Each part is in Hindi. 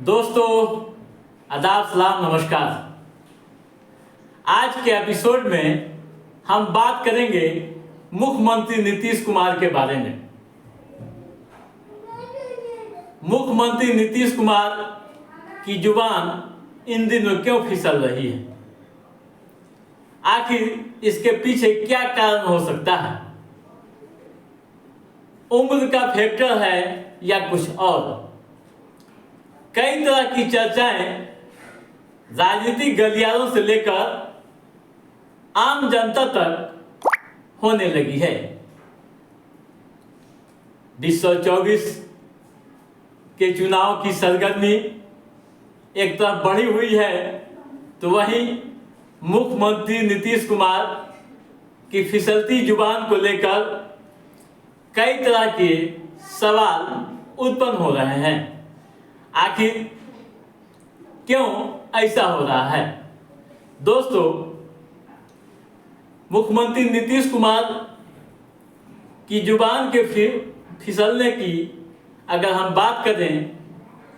दोस्तों, आदाब, सलाम, नमस्कार। आज के एपिसोड में हम बात करेंगे मुख्यमंत्री नीतीश कुमार के बारे में। मुख्यमंत्री नीतीश कुमार की जुबान इन दिनों क्यों फिसल रही है? आखिर इसके पीछे क्या कारण हो सकता है? उम्र का फैक्टर है या कुछ और? कई तरह की चर्चाएं राजनीतिक गलियारों से लेकर आम जनता तक होने लगी है। 2024 के चुनाव की सरगर्मी एक तरफ बढ़ी हुई है, तो वहीं मुख्यमंत्री नीतीश कुमार की फिसलती जुबान को लेकर कई तरह के सवाल उत्पन्न हो रहे हैं। आखिर क्यों ऐसा हो रहा है? दोस्तों, मुख्यमंत्री नीतीश कुमार की जुबान के फिसलने की अगर हम बात करें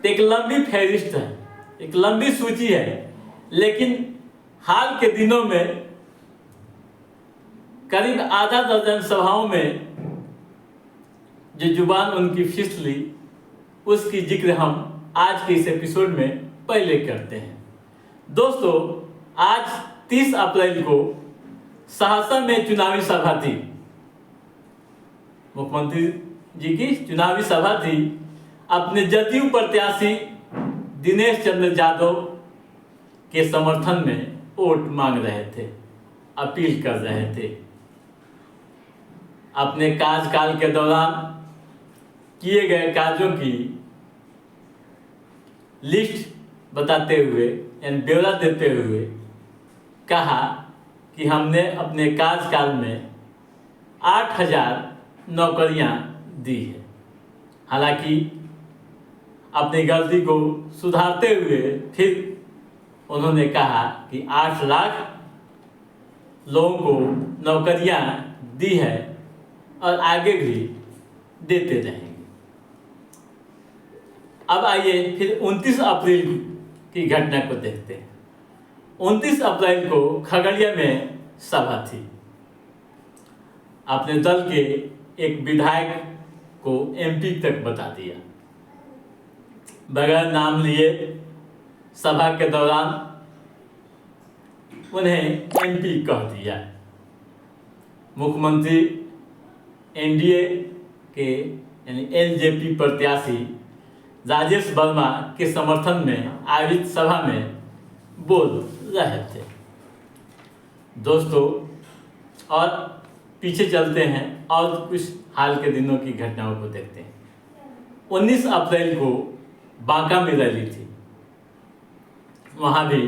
तो एक लंबी फहरिस्त है, एक लंबी सूची है। लेकिन हाल के दिनों में करीब आधा दर्जन सभाओं में जो जुबान उनकी फिसली, उसकी जिक्र हम आज के इस एपिसोड में पहले करते हैं। दोस्तों, आज 30 अप्रैल को सहरसा में चुनावी सभा थी। मुख्यमंत्री जी की चुनावी सभा थी। अपने जदयू प्रत्याशी दिनेश चंद्र यादव के समर्थन में वोट मांग रहे थे, अपील कर रहे थे। अपने कार्यकाल के दौरान किए गए कार्यों की लिस्ट बताते हुए यानी ब्यौरा देते हुए कहा कि हमने अपने कार्यकाल में 8,000 नौकरियां दी है। हालांकि अपनी गलती को सुधारते हुए फिर उन्होंने कहा कि 8 लाख लोगों को नौकरियां दी है और आगे भी देते रहेंगे। अब आइए फिर 29 अप्रैल की घटना को देखते हैं। 29 अप्रैल को खगड़िया में सभा थी। अपने दल के एक विधायक को एमपी तक बता दिया, बगैर नाम लिए। सभा के दौरान उन्हें एमपी कह दिया। मुख्यमंत्री एनडीए के यानी एलजेपी प्रत्याशी राजेश वर्मा के समर्थन में आयोजित सभा में बोल रहे थे। दोस्तों, और पीछे चलते हैं और कुछ हाल के दिनों की घटनाओं को देखते हैं। 19 अप्रैल को बांका में रैली थी। वहाँ भी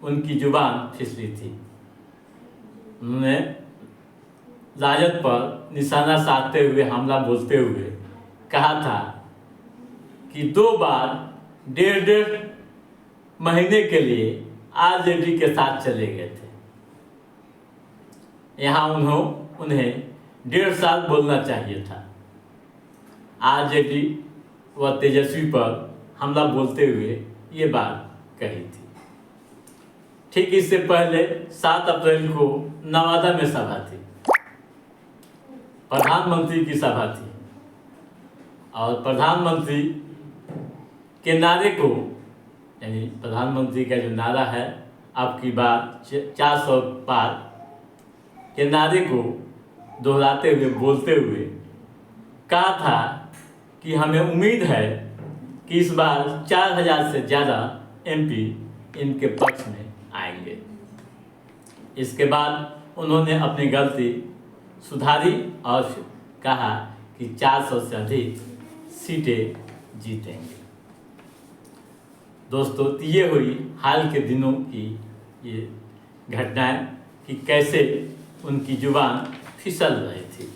उनकी जुबान फिसली थी। उन्होंने राजद पर निशाना साधते हुए, हमला बोलते हुए कहा था कि 2 बार 1.5 महीने के लिए आरजेडी के साथ चले गए थे। यहाँ उन्हें 1.5 साल बोलना चाहिए था। आरजेडी व तेजस्वी पर हमला बोलते हुए ये बात कही थी। ठीक इससे पहले 7 अप्रैल को नवादा में सभा थी। प्रधानमंत्री की सभा थी और प्रधानमंत्री के नारे को, यानी प्रधानमंत्री का जो नारा है, आपकी बात 400 पार के नारे को दोहराते हुए, बोलते हुए कहा था कि हमें उम्मीद है कि इस बार 4,000 से ज़्यादा एमपी इनके पक्ष में आएंगे। इसके बाद उन्होंने अपनी गलती सुधारी और कहा कि 400 से अधिक सीटें जीतेंगे। दोस्तों, ये हुई हाल के दिनों की ये घटनाएं कि कैसे उनकी जुबान फिसल रही थी।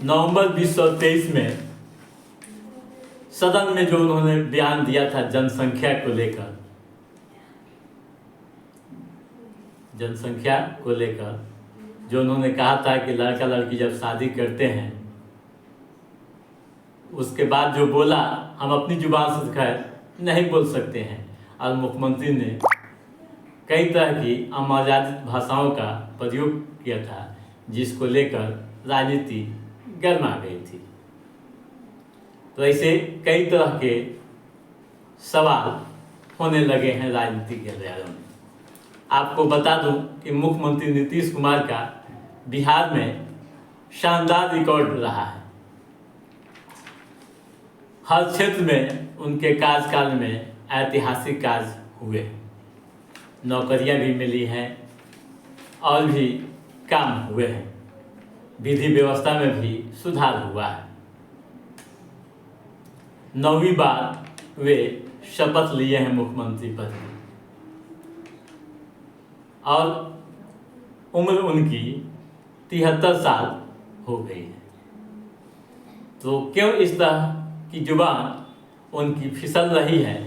नवंबर 2023 में सदन में जो उन्होंने बयान दिया था जनसंख्या को लेकर, जो उन्होंने कहा था कि लड़का लड़की जब शादी करते हैं, उसके बाद जो बोला, हम अपनी जुबान से खैर नहीं बोल सकते हैं। और मुख्यमंत्री ने कई तरह की अमर्यादित भाषाओं का प्रयोग किया था, जिसको लेकर राजनीति गर्मा गई थी। तो ऐसे कई तरह के सवाल होने लगे हैं राजनीतिक गलियारों में। आपको बता दूं कि मुख्यमंत्री नीतीश कुमार का बिहार में शानदार रिकॉर्ड रहा है। हर क्षेत्र में उनके कार्यकाल में ऐतिहासिक कार्य हुए, नौकरियां भी मिली हैं और भी काम हुए हैं, विधि व्यवस्था में भी सुधार हुआ है। 9वीं बार वे शपथ लिए हैं मुख्यमंत्री पद की और उम्र उनकी 73 साल हो गई है। तो क्यों इस तरह की जुबान उनकी फिसल रही है,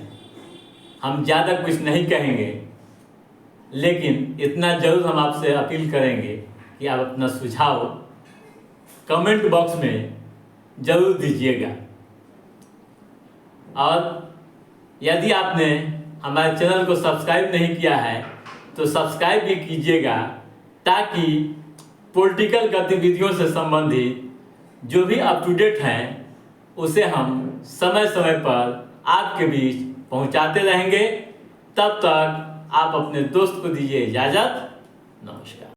हम ज़्यादा कुछ नहीं कहेंगे, लेकिन इतना जरूर हम आपसे अपील करेंगे कि आप अपना सुझाव कमेंट बॉक्स में ज़रूर दीजिएगा। और यदि आपने हमारे चैनल को सब्सक्राइब नहीं किया है तो सब्सक्राइब भी कीजिएगा, ताकि पॉलिटिकल गतिविधियों से संबंधित जो भी अप टू डेट हैं उसे हम समय समय पर आपके बीच पहुंचाते रहेंगे। तब तक आप अपने दोस्त को दीजिए इजाज़त। नमस्कार।